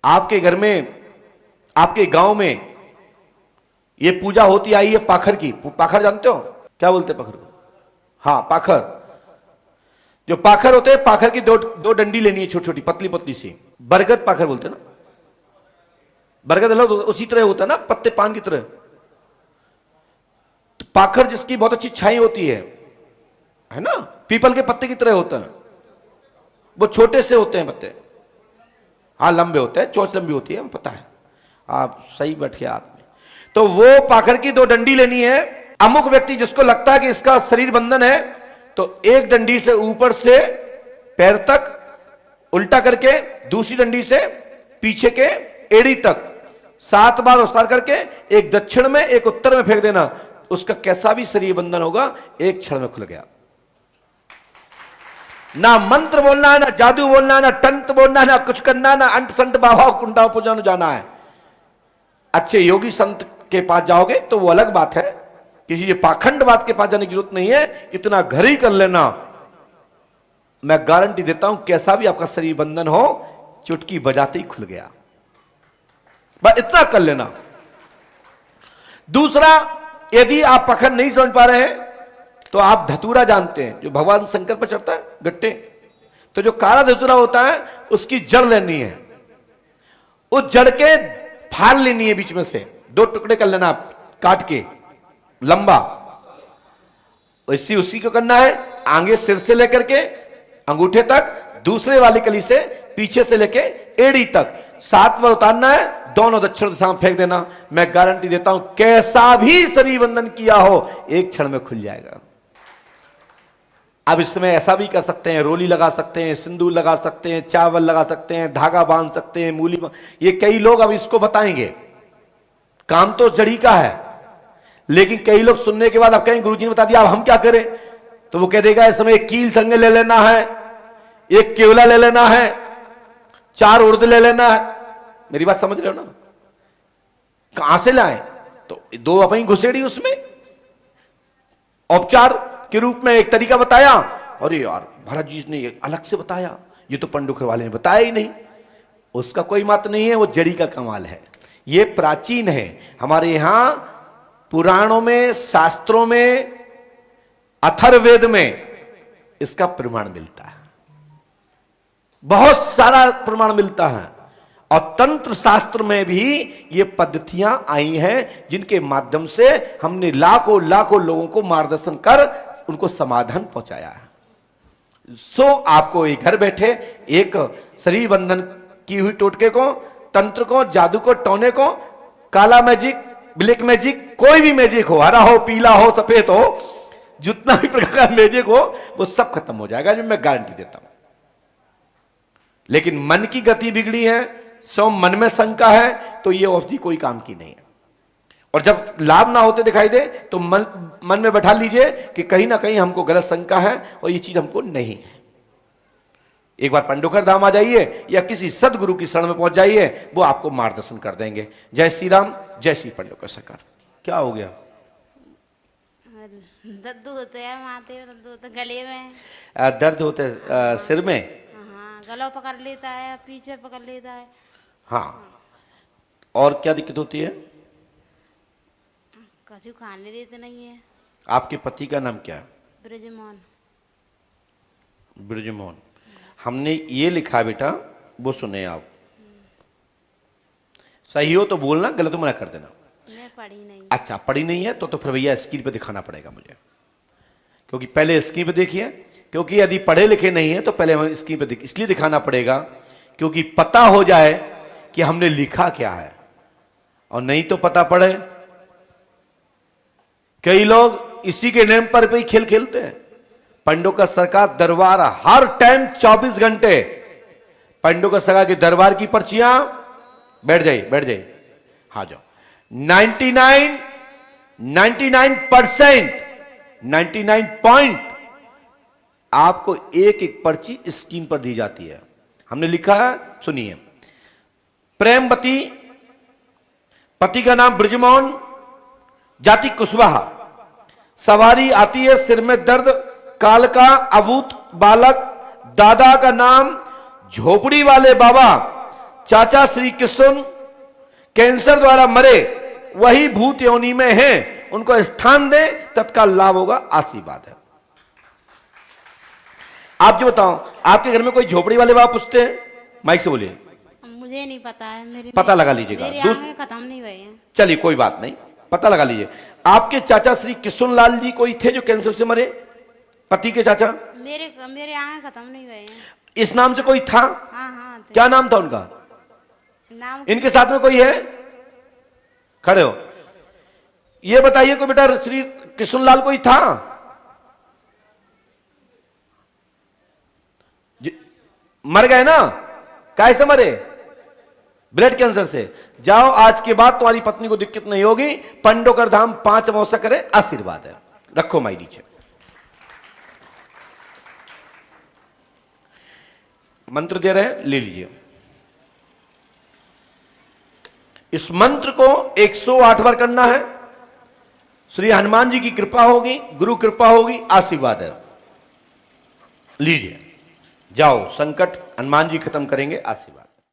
आपके घर में, आपके गांव में ये पूजा होती आई है पाखर की। पाखर जानते हो क्या बोलते हैं पाखर को? हाँ पाखर। जो पाखर होते हैं, पाखर की दो डंडी लेनी है, छोटी छोटी पतली पतली सी। बरगद पाखर बोलते हैं ना, बरगद अलग उसी तरह होता है ना, पत्ते पान की तरह। तो पाखर जिसकी बहुत अच्छी छाई होती है ना, पीपल के पत्ते की तरह होता है। वो छोटे से होते हैं पत्ते, हाँ लंबे होते हैं, चोंच लंबी होती है, पता है, आप सही बैठ के आप में। तो वो पाखर की 2 डंडी लेनी है। अमुक व्यक्ति जिसको लगता है कि इसका शरीर बंधन है, तो एक डंडी से ऊपर से पैर तक उल्टा करके, दूसरी डंडी से पीछे के एड़ी तक 7 बार उतार करके एक दक्षिण में एक उत्तर में फेंक देना। उसका कैसा भी शरीर बंधन होगा, एक क्षण में खुल गया। ना मंत्र बोलना है, ना जादू बोलना है, ना तंत्र बोलना है, ना कुछ करना है, ना अंट संट बाबा कुंडा पूजा जाना है। अच्छे योगी संत के पास जाओगे तो वो अलग बात है, किसी ये पाखंडवाद के पास जाने की जरूरत नहीं है, इतना घर ही कर लेना। मैं गारंटी देता हूं कैसा भी आपका शरीर बंधन हो, चुटकी बजाते ही खुल गया, बस इतना कर लेना। दूसरा, यदि आप पाखंड नहीं समझ पा रहे हैं तो आप धतूरा जानते हैं, जो भगवान शंकर पर चढ़ता है गट्टे। तो जो काला धतूरा होता है उसकी जड़ लेनी है, उस जड़ के फाड़ लेनी है, बीच में से 2 टुकड़े कर लेना काट के लंबा। उसी को करना है, आगे सिर से लेकर के अंगूठे तक, दूसरे वाली कली से पीछे से लेके एड़ी तक 7 बार उतारना है, दोनों दक्षिण दिशा में फेंक देना। मैं गारंटी देता हूं कैसा भी शरीर बंधन किया हो, एक क्षण में खुल जाएगा। अब इसमें ऐसा भी कर सकते हैं, रोली लगा सकते हैं, सिंदूर लगा सकते हैं, चावल लगा सकते हैं, धागा बांध सकते हैं, मूली ये कई लोग अब इसको बताएंगे। काम तो जड़ी का है, लेकिन कई लोग सुनने के बाद अब कहेंगे गुरुजी ने बता दिया, अब हम क्या करें? तो वो कह देगा इस समय एक कील संगे ले लेना है, एक केवला ले लेना है, 4 उड़द ले लेना है। मेरी बात समझ रहे हो ना? कहां से लाएं? तो 2 अपनी घुसेड़ी उसमें औपचार के रूप में एक तरीका बताया। अरे यार महाराज जी ने अलग से बताया, ये तो पंडुखर वाले ने बताया ही नहीं। उसका कोई मत नहीं है, वो जड़ी का कमाल है। ये प्राचीन है, हमारे यहां पुराणों में, शास्त्रों में, अथर्ववेद में इसका प्रमाण मिलता है, बहुत सारा प्रमाण मिलता है। और तंत्र शास्त्र में भी ये पद्धतियां आई हैं, जिनके माध्यम से हमने लाखों लाखों लोगों को मार्गदर्शन कर उनको समाधान पहुंचाया है। सो आपको एक घर बैठे एक शरीर बंधन की हुई टोटके को, तंत्र को, जादू को, टोने को, काला मैजिक, ब्लैक मैजिक, कोई भी मैजिक हो, हरा हो, पीला हो, सफेद हो, जितना भी प्रकार का मैजिक हो, वो सब खत्म हो जाएगा, जो मैं गारंटी देता हूं। लेकिन मन की गति बिगड़ी है, सो मन में शंका है, तो ये औषधि कोई काम की नहीं है। और जब लाभ ना होते दिखाई दे तो मन में बैठा लीजिए कि कहीं ना कहीं हमको गलत शंका है और ये चीज हमको नहीं है। एक बार पंडुखर धाम आ जाइए या किसी सदगुरु की शरण में पहुंच जाइए, वो आपको मार्गदर्शन कर देंगे। जय श्री राम, जय श्री पंडुखर सरकार। क्या हो गया? दर्द होते हैं माथे में, दर्द होता है गले में, दर्द होते है सिर में, हाँ गला पकड़ लेता है, पीछे पकड़ लेता है। हाँ, और क्या दिक्कत होती है? कछु खाने देते नहीं है। आपके पति का नाम क्या है? ब्रजमोहन। ब्रजमोहन। हमने ये लिखा बेटा, वो सुने आप। सही हो तो बोलना, गलत हो मना कर देना। मैं पढ़ी नहीं। अच्छा पढ़ी नहीं है तो फिर भैया स्क्रीन पे दिखाना पड़ेगा मुझे, क्योंकि पहले स्क्रीन पे देखिए, क्योंकि यदि पढ़े लिखे नहीं है तो पहले हमें स्क्रीन पे इसलिए दिखाना पड़ेगा क्योंकि पता हो जाए कि हमने लिखा क्या है, और नहीं तो पता पड़े। कई लोग इसी के नेम पर भी खेल खेलते हैं। पंडुखर सरकार दरबार हर टाइम 24 घंटे, पंडुखर सरकार के दरबार की पर्चियां, बैठ जाइए बैठ जाइए, हाँ जाओ। 99% पॉइंट आपको एक एक पर्ची स्क्रीन पर दी जाती है। हमने लिखा है, सुनिए। प्रेमवती, पति का नाम ब्रजमोहन, जाति कुशवाहा, सवारी आती है, सिर में दर्द, काल का अभूत बालक, दादा का नाम झोपड़ी वाले बाबा, चाचा श्री कृष्ण कैंसर द्वारा मरे, वही भूत योनि में हैं, उनको स्थान दे, तत्काल लाभ होगा, आशीर्वाद है। आप जो बताओ, आपके घर में कोई झोपड़ी वाले बाप पूछते हैं? माइक से बोलिए। मुझे नहीं पता है, मेरे पता लगा लीजिएगा। मेरी आंखें खत्म नहीं हुई हैं। चलिए कोई बात नहीं, पता लगा लीजिए। आपके चाचा श्री कृष्णलाल जी कोई थे जो कैंसर से मरे, पति के चाचा? मेरे आंखें खत्म नहीं हुई हैं। इस नाम से कोई था? हाँ हाँ थे। क्या नाम था उनका? नाम इनके साथ में कोई है? खड़े हो, ये बताइए कोई बेटा श्री कृष्णलाल कोई था? मर गए ना? कैसे मरे? ब्लड कैंसर से। जाओ, आज के बाद तुम्हारी पत्नी को दिक्कत नहीं होगी। पंडोकर धाम 5 अमावस्या करे, आशीर्वाद है। रखो माई नीचे। मंत्र दे रहे हैं, ले लीजिए। इस मंत्र को 108 बार करना है। श्री हनुमान जी की कृपा होगी, गुरु कृपा होगी, आशीर्वाद है। लीजिए, जाओ, संकट हनुमान जी खत्म करेंगे, आशीर्वाद।